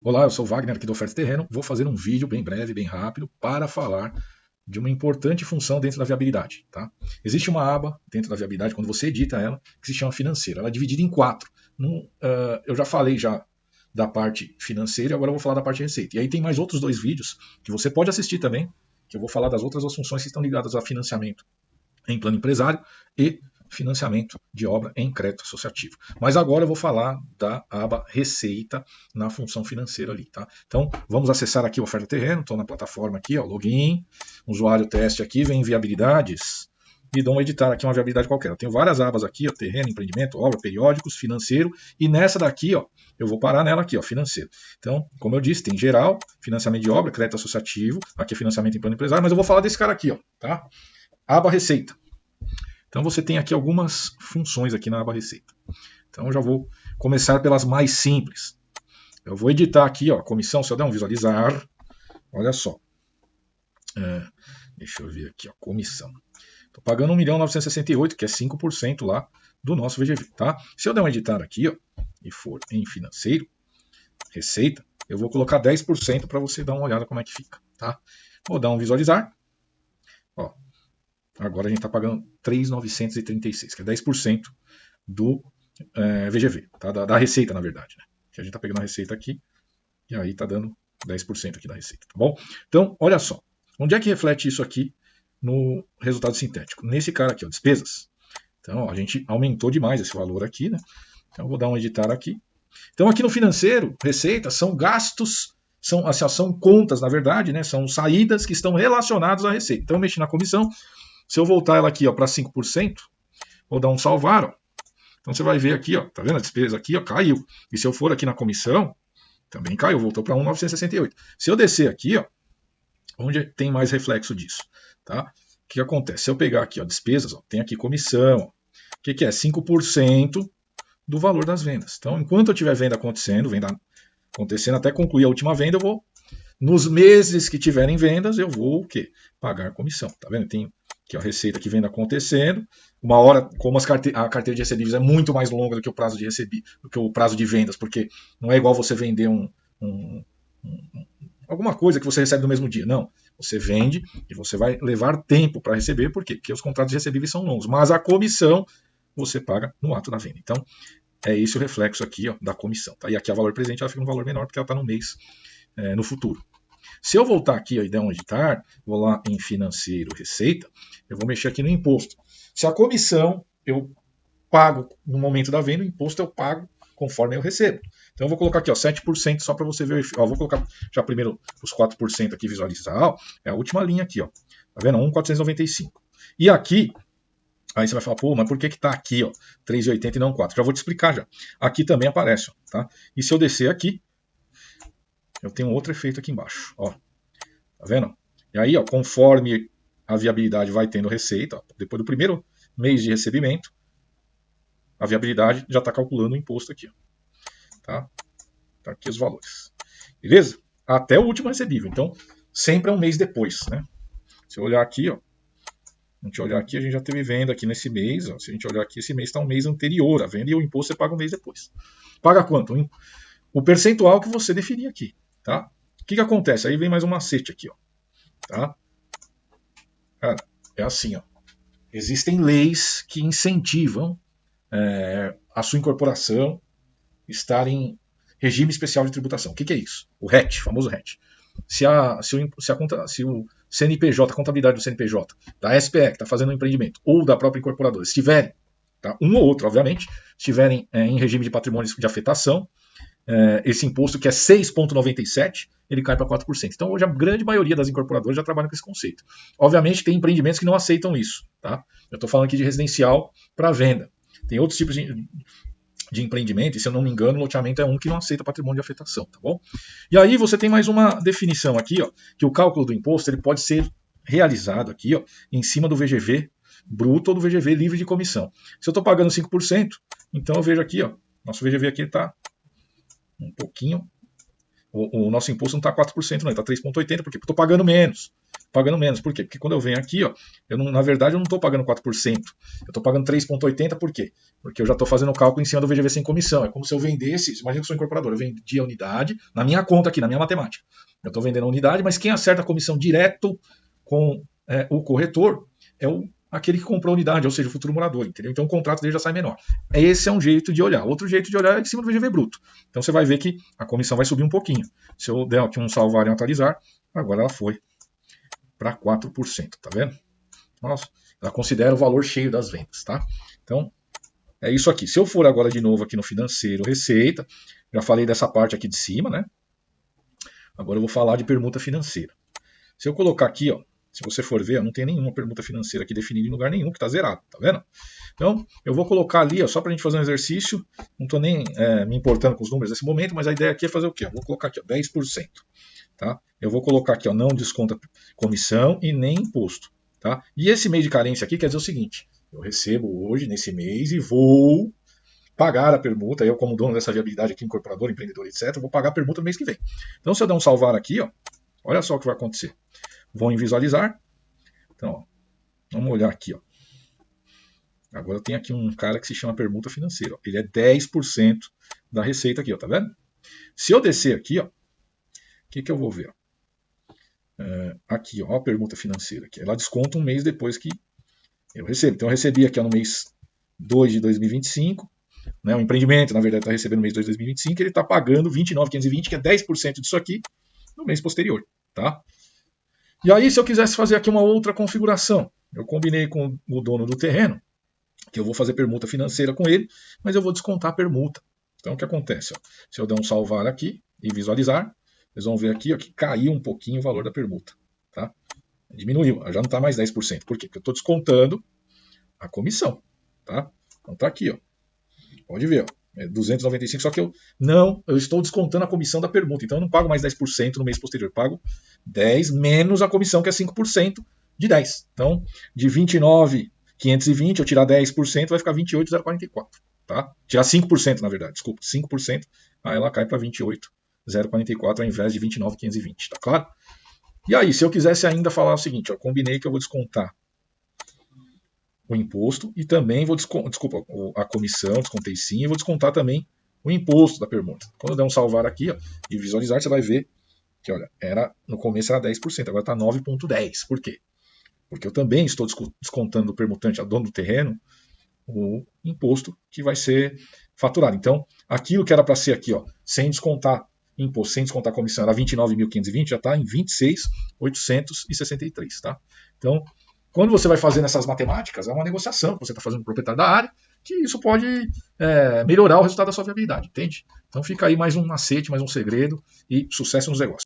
Olá, eu sou o Wagner aqui do Oferta Terreno. Vou fazer um vídeo bem breve, bem rápido, para falar de uma importante função dentro da viabilidade. Tá? Existe uma aba dentro da viabilidade, quando você edita ela, que se chama financeira. Ela é dividida em quatro. Eu já falei da parte financeira e agora eu vou falar da parte de receita. E aí tem mais outros dois vídeos que você pode assistir também, que eu vou falar das outras duas funções que estão ligadas a financiamento em plano empresário e financiamento de obra em crédito associativo. Mas agora eu vou falar da aba Receita na função financeira ali, tá? Então, vamos acessar aqui o Oferta Terreno, estou na plataforma aqui, ó, login, usuário teste aqui, vem viabilidades e dou um editar aqui uma viabilidade qualquer. Eu tenho várias abas aqui, ó, terreno, empreendimento, obra, periódicos, financeiro, e nessa daqui, ó, eu vou parar nela aqui, ó, financeiro. Então, como eu disse, tem geral, financiamento de obra, crédito associativo, aqui é financiamento em plano empresário, mas eu vou falar desse cara aqui, ó, tá? Aba Receita. Então você tem aqui algumas funções aqui na aba Receita. Então eu já vou começar pelas mais simples. Eu vou editar aqui, ó, a comissão, se eu der um visualizar, olha só. Deixa eu ver aqui, ó, comissão. Estou pagando 1.968.000, que é 5% lá do nosso VGV, tá? Se eu der um editar aqui, ó, e for em financeiro, receita, eu vou colocar 10% para você dar uma olhada como é que fica, tá? Vou dar um visualizar. Ó, agora a gente está pagando 3.936, que é 10% do VGV, tá? Da receita, na verdade. Né? Que a gente está pegando a receita aqui, e aí está dando 10% aqui da receita, tá bom? Então, olha só. Onde é que reflete isso aqui no resultado sintético? Nesse cara aqui, ó, despesas. Então, ó, a gente aumentou demais esse valor aqui, né? Então, eu vou dar um editar aqui. Então, aqui no financeiro, receita, são gastos, são contas, na verdade, né? São saídas que estão relacionadas à receita. Então, eu mexi na comissão. Se eu voltar ela aqui para 5%, vou dar um salvar, ó. Então você vai ver aqui, ó, tá vendo a despesa aqui, ó, caiu. E se eu for aqui na comissão, também caiu, voltou para 1.968. Se eu descer aqui, ó, onde tem mais reflexo disso, tá? O que acontece? Se eu pegar aqui, ó, despesas, ó, tem aqui comissão, ó. O que é? 5% do valor das vendas. Então, enquanto eu tiver venda acontecendo, até concluir a última venda, eu vou, nos meses que tiverem vendas, eu vou o quê? Pagar comissão, tá vendo? Tem aqui a receita que vem acontecendo. Uma hora, como a carteira de recebíveis é muito mais longa do que o prazo de do que o prazo de vendas, porque não é igual você vender alguma coisa que você recebe no mesmo dia. Não. Você vende e você vai levar tempo para receber, por quê? Porque os contratos de recebíveis são longos. Mas a comissão você paga no ato da venda. Então, é esse o reflexo aqui, ó, da comissão. Tá? E aqui a valor presente ela fica um valor menor porque ela está no mês, no futuro. Se eu voltar aqui ó, e der um editar, vou lá em financeiro, receita, eu vou mexer aqui no imposto. Se a comissão eu pago no momento da venda, o imposto eu pago conforme eu recebo. Então eu vou colocar aqui ó, 7% só para você ver. Ó, vou colocar já primeiro os 4% aqui visualizar. Ó, é a última linha aqui, ó. Tá vendo? 1.495. E aqui, aí você vai falar, pô, mas por que está aqui, ó, 3,80 e não 4? Já vou te explicar já. Aqui também aparece, ó, tá? E se eu descer aqui, eu tenho outro efeito aqui embaixo, ó. Tá vendo? E aí, ó, conforme a viabilidade vai tendo receita, ó, depois do primeiro mês de recebimento, a viabilidade já está calculando o imposto aqui, ó. Tá? Tá aqui os valores. Beleza? Até o último recebível. Então, sempre é um mês depois, né? Se eu olhar aqui, ó, a gente já teve venda aqui nesse mês. Ó. Se a gente olhar aqui, esse mês está um mês anterior à venda e o imposto você paga um mês depois. Paga quanto? O percentual que você definir aqui. Tá? O que acontece? Aí vem mais um macete aqui. Ó. Tá? Cara, é assim. Ó. Existem leis que incentivam a sua incorporação estar em regime especial de tributação. O que é isso? O RET, o famoso RET. Se o CNPJ, a contabilidade do CNPJ, da SPE, que está fazendo um empreendimento, ou da própria incorporadora, estiverem, tá, um ou outro, obviamente, estiverem em regime de patrimônio de afetação, esse imposto que é 6,97, ele cai para 4%. Então, hoje, a grande maioria das incorporadoras já trabalham com esse conceito. Obviamente, tem empreendimentos que não aceitam isso. Tá? Eu estou falando aqui de residencial para venda. Tem outros tipos de empreendimento, e se eu não me engano, o loteamento é um que não aceita patrimônio de afetação, tá bom? E aí você tem mais uma definição aqui, ó, que o cálculo do imposto ele pode ser realizado aqui, ó, em cima do VGV bruto ou do VGV livre de comissão. Se eu estou pagando 5%, então eu vejo aqui, ó, nosso VGV aqui está um pouquinho, o nosso imposto não está 4%, não, está 3,80%, porque eu estou pagando menos. pagando menos. Por quê? Porque quando eu venho aqui, ó, na verdade eu não estou pagando 4%, eu estou pagando 3,80%, por quê? Porque eu já estou fazendo o cálculo em cima do VGV sem comissão. É como se eu vendesse, imagina que eu sou incorporador, eu vendi a unidade na minha conta aqui, na minha matemática. Eu estou vendendo a unidade, mas quem acerta a comissão direto com o corretor é aquele que comprou a unidade, ou seja, o futuro morador, entendeu? Então o contrato dele já sai menor. Esse é um jeito de olhar. Outro jeito de olhar é em cima do VGV bruto. Então você vai ver que a comissão vai subir um pouquinho. Se eu der aqui um salvar e atualizar, agora ela foi para 4%, tá vendo? Nossa, ela considera o valor cheio das vendas, tá? Então, é isso aqui. Se eu for agora de novo aqui no financeiro, receita, já falei dessa parte aqui de cima, né? Agora eu vou falar de permuta financeira. Se eu colocar aqui, ó, se você for ver, não tem nenhuma permuta financeira aqui definida em lugar nenhum, que está zerado, tá vendo? Então, eu vou colocar ali, ó, só para a gente fazer um exercício, não estou nem me importando com os números nesse momento, mas a ideia aqui é fazer o quê? Eu vou colocar aqui, ó, 10%. Tá? Eu vou colocar aqui, ó, não desconta comissão e nem imposto. Tá? E esse mês de carência aqui quer dizer o seguinte, eu recebo hoje, nesse mês, e vou pagar a permuta, eu como dono dessa viabilidade aqui, incorporador, empreendedor, etc., vou pagar a permuta no mês que vem. Então, se eu der um salvar aqui, ó, olha só o que vai acontecer. Vou em visualizar. Então, ó, vamos olhar aqui. Ó. Agora eu tenho aqui um cara que se chama permuta financeira. Ó. Ele é 10% da receita aqui, ó, tá vendo? Se eu descer aqui, ó, o que eu vou ver? Ó? Aqui, ó, a permuta financeira. Aqui. Ela desconta um mês depois que eu recebo. Então eu recebi aqui ó, no mês 2 de 2025. Né, o empreendimento, na verdade, está recebendo no mês 2 de 2025. Ele está pagando 29.520, que é 10% disso aqui, no mês posterior. Tá? E aí, se eu quisesse fazer aqui uma outra configuração, eu combinei com o dono do terreno, que eu vou fazer permuta financeira com ele, mas eu vou descontar a permuta. Então, o que acontece? Ó, se eu der um salvar aqui e visualizar, vocês vão ver aqui ó, que caiu um pouquinho o valor da permuta. Tá? Diminuiu, já não está mais 10%. Por quê? Porque eu estou descontando a comissão. Tá? Então, está aqui. Ó. Pode ver. Ó. É 295, só que eu estou descontando a comissão da permuta, então eu não pago mais 10% no mês posterior, eu pago 10 menos a comissão que é 5% de 10. Então, de 29.520 eu tirar 10% vai ficar 28.044, tá? Tirar 5%, na verdade, desculpa, 5%, aí ela cai para 28.044 ao invés de 29.520, tá claro? E aí, se eu quisesse ainda falar o seguinte, eu combinei que eu vou descontar o imposto e também vou desculpa, a comissão, descontei sim, e vou descontar também o imposto da permuta. Quando eu der um salvar aqui ó, e visualizar, você vai ver que olha, no começo era 10%, agora está 9,10%. Por quê? Porque eu também estou descontando do permutante, a dono do terreno, o imposto que vai ser faturado. Então, aquilo que era para ser aqui, ó, sem descontar imposto, sem descontar comissão, era 29.520, já está em 26.863. Tá? Então, quando você vai fazendo essas matemáticas, é uma negociação que você está fazendo com o proprietário da área, que isso pode melhorar o resultado da sua viabilidade, entende? Então fica aí mais um macete, mais um segredo e sucesso nos negócios.